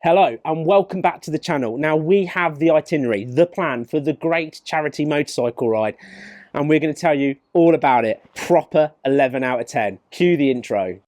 Hello and welcome back to the channel. Now we have the itinerary, the plan for the great charity motorcycle ride, and we're going to tell you all about it. Proper 11 out of 10. Cue the intro.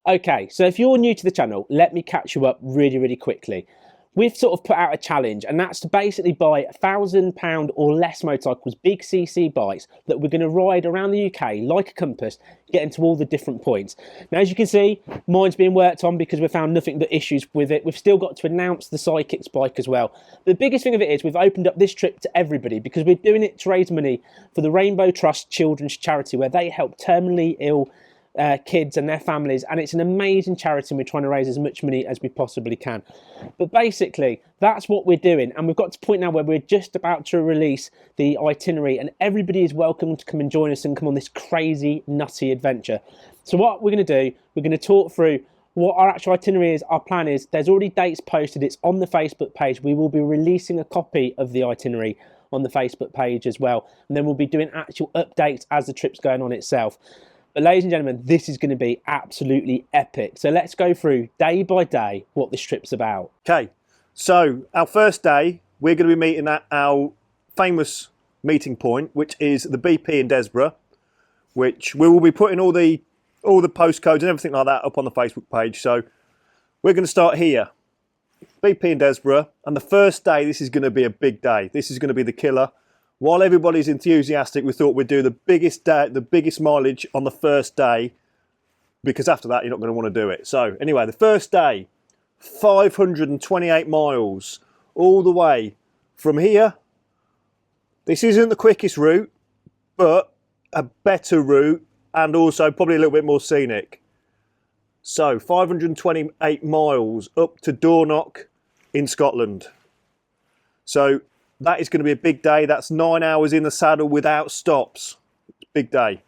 Okay, so if you're new to the channel, let me catch you up really quickly. We've sort of put out a challenge, and that's to basically buy £1,000 or less motorcycles, big CC bikes, that we're going to ride around the UK like a compass, getting to all the different points. Now, as you can see, mine's being worked on because we've found nothing but issues with it. We've still got to announce the Psychics bike as well. The biggest thing of it is we've opened up this trip to everybody because we're doing it to raise money for the Rainbow Trust Children's Charity, where they help terminally ill kids and their families, and it's an amazing charity, and we're trying to raise as much money as we possibly can. But basically that's what we're doing, and we've got to the point now where we're just about to release the itinerary, and everybody is welcome to come and join us and come on this crazy nutty adventure. So what we're going to do, we're going to talk through what our actual itinerary is, our plan is. There's already dates posted, it's on the Facebook page. We will be releasing a copy of the itinerary on the Facebook page as well, and then we'll be doing actual updates as the trip's going on itself. But ladies and gentlemen, this is going to be absolutely epic. So let's go through day by day what this trip's about. Okay, so our first day, we're going to be meeting at our famous meeting point, which is the BP in Desborough, which we will be putting all the postcodes and everything like that up on the Facebook page. So we're going to start here, BP in Desborough, and the first day, this is going to be a big day. This is going to be the killer. While everybody's enthusiastic, we thought we'd do the biggest mileage on the first day, because after that, you're not going to want to do it. So anyway, the first day, 528 miles, all the way from here. This isn't the quickest route, but a better route, and also probably a little bit more scenic. So 528 miles up to Dornoch in Scotland. So that is going to be a big day. That's 9 hours in the saddle without stops. Big day.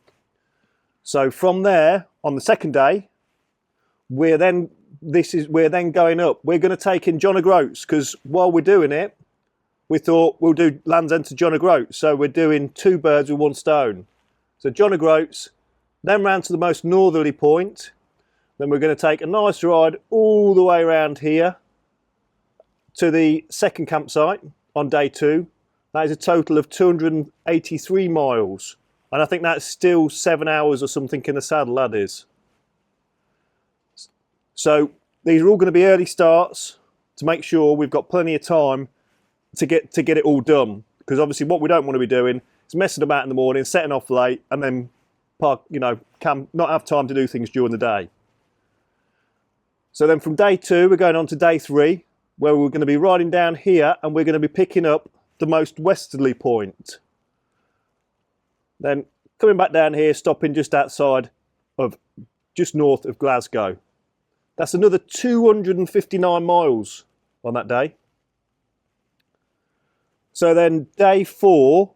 So from there, on the second day, we're then going up. We're going to take in John O'Groats, because while we're doing it, we thought we'll do Land's End to John O'Groats. So we're doing two birds with one stone. So John O'Groats, then round to the most northerly point. Then we're going to take a nice ride all the way around here to the second campsite on day 2. That is a total of 283 miles. And I think that's still 7 hours or something in the saddle, that is. So these are all going to be early starts to make sure we've got plenty of time to get it all done. Because obviously what we don't want to be doing is messing about in the morning, setting off late, and then not have time to do things during the day. So then from day 2, we're going on to day 3, where we're going to be riding down here, and we're going to be picking up the most westerly point. Then coming back down here, stopping just north of Glasgow. That's another 259 miles on that day. So then day 4,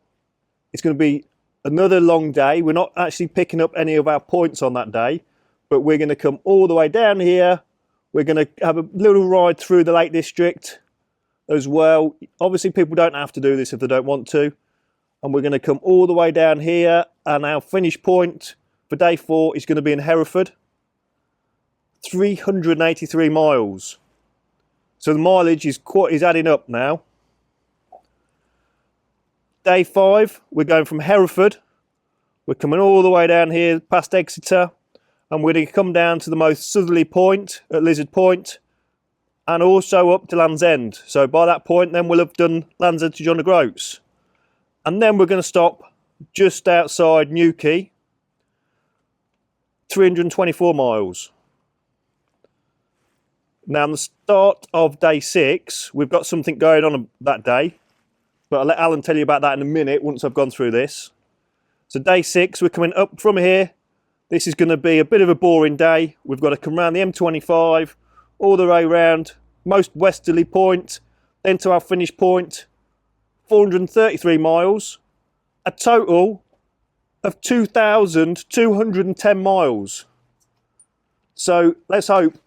it's going to be another long day. We're not actually picking up any of our points on that day, but we're going to come all the way down here. We're going to have a little ride through the Lake District as well. Obviously, people don't have to do this if they don't want to. And we're going to come all the way down here. And our finish point for day 4 is going to be in Hereford. 383 miles. So the mileage is adding up now. Day 5, we're going from Hereford. We're coming all the way down here past Exeter. And we're going to come down to the most southerly point at Lizard Point, and also up to Land's End. So by that point, then we'll have done Land's End to John O'Groats. And then we're going to stop just outside Newquay, 324 miles. Now, on the start of day 6, we've got something going on that day, but I'll let Alan tell you about that in a minute once I've gone through this. So day 6, we're coming up from here. This is going to be a bit of a boring day. We've got to come around the M25, all the way around, most westerly point, then to our finish point, 433 miles, a total of 2,210 miles. So let's hope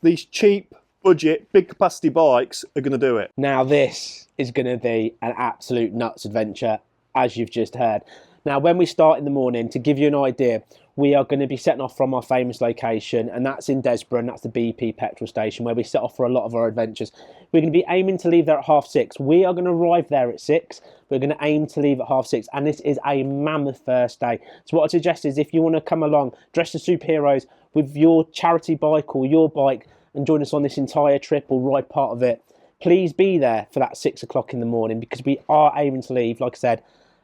these cheap budget, big capacity bikes are going to do it. Now this is going to be an absolute nuts adventure, as you've just heard. Now when we start in the morning, to give you an idea, we are going to be setting off from our famous location, and that's in Desborough, and that's the BP petrol station where we set off for a lot of our adventures. We're going to be aiming to leave there at 6:30. We are going to arrive there at 6. We're going to aim to leave at 6:30, and this is a mammoth first day. So what I suggest is if you want to come along dressed as superheroes with your charity bike or your bike and join us on this entire trip or ride part of it, please be there for that 6 o'clock in the morning, because we are aiming to leave, like I said,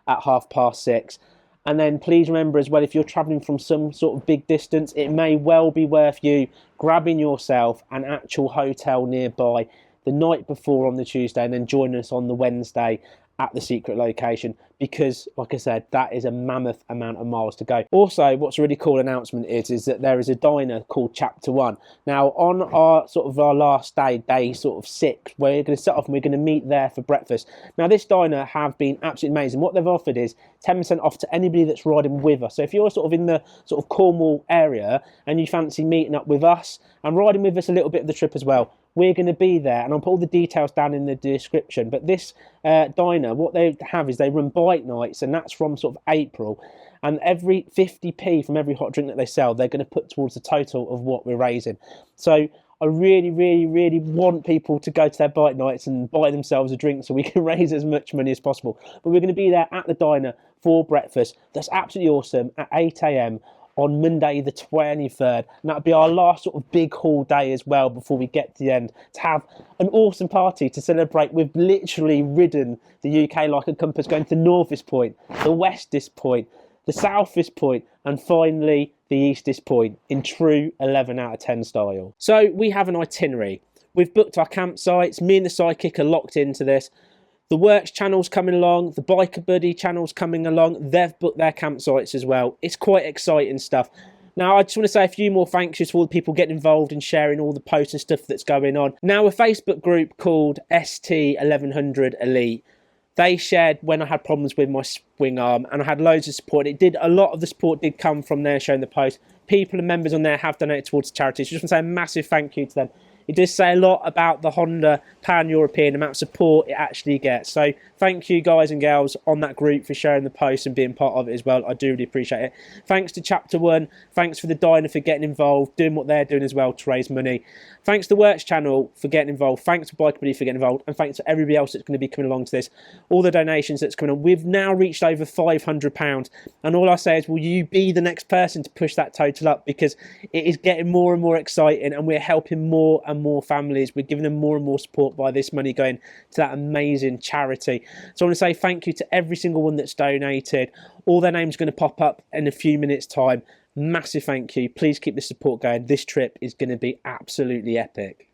at 6:30. And then please remember as well, if you're travelling from some sort of big distance, it may well be worth you grabbing yourself an actual hotel nearby the night before on the Tuesday, and then joining us on the Wednesday at the secret location, because like I said, that is a mammoth amount of miles to go. Also, what's a really cool announcement is that there is a diner called Chapter 1. Now on our last day, day 6, we're going to set off and we're going to meet there for breakfast. Now this diner have been absolutely amazing. What they've offered is 10% off to anybody that's riding with us. So if you're in the Cornwall area and you fancy meeting up with us and riding with us a little bit of the trip as well, we're going to be there, and I'll put all the details down in the description. But this diner, what they have is they run bike nights, and that's from April, and every 50p from every hot drink that they sell, they're going to put towards the total of what we're raising. So I really, really, really want people to go to their bike nights and buy themselves a drink so we can raise as much money as possible. But we're going to be there at the diner for breakfast. That's absolutely awesome, at 8 a.m. on Monday the 23rd, and that'll be our last big haul day as well before we get to the end, to have an awesome party to celebrate. We've literally ridden the UK like a compass, going to Northest Point, the Westest Point, the Southest Point, and finally the Eastest Point in true 11 out of 10 style. So we have an itinerary. We've booked our campsites. Me and the sidekick are locked into this. The Works channel's coming along, the Biker Buddy channel's coming along. They've booked their campsites as well. It's quite exciting stuff. Now, I just want to say a few more thanks to all the people getting involved and sharing all the posts and stuff that's going on. Now, a Facebook group called ST1100 Elite, they shared when I had problems with my swing arm, and I had loads of support. A lot of the support did come from there showing the post. People and members on there have donated towards charities. So just want to say a massive thank you to them. It does say a lot about the Honda pan-European amount of support it actually gets. So thank you guys and girls on that group for sharing the post and being part of it as well. I do really appreciate it. Thanks to Chapter 1. Thanks for the diner for getting involved, doing what they're doing as well to raise money. Thanks to the Works channel for getting involved. Thanks to Bike Buddy for getting involved. And thanks to everybody else that's going to be coming along to this. All the donations that's coming on. We've now reached over £500. And all I say is, will you be the next person to push that total up? Because it is getting more and more exciting, and we're helping more and more families. We're giving them more and more support by this money going to that amazing charity. So I want to say thank you to every single one that's donated. All their names are going to pop up in a few minutes' time. Massive thank you. Please keep the support going. This trip is going to be absolutely epic.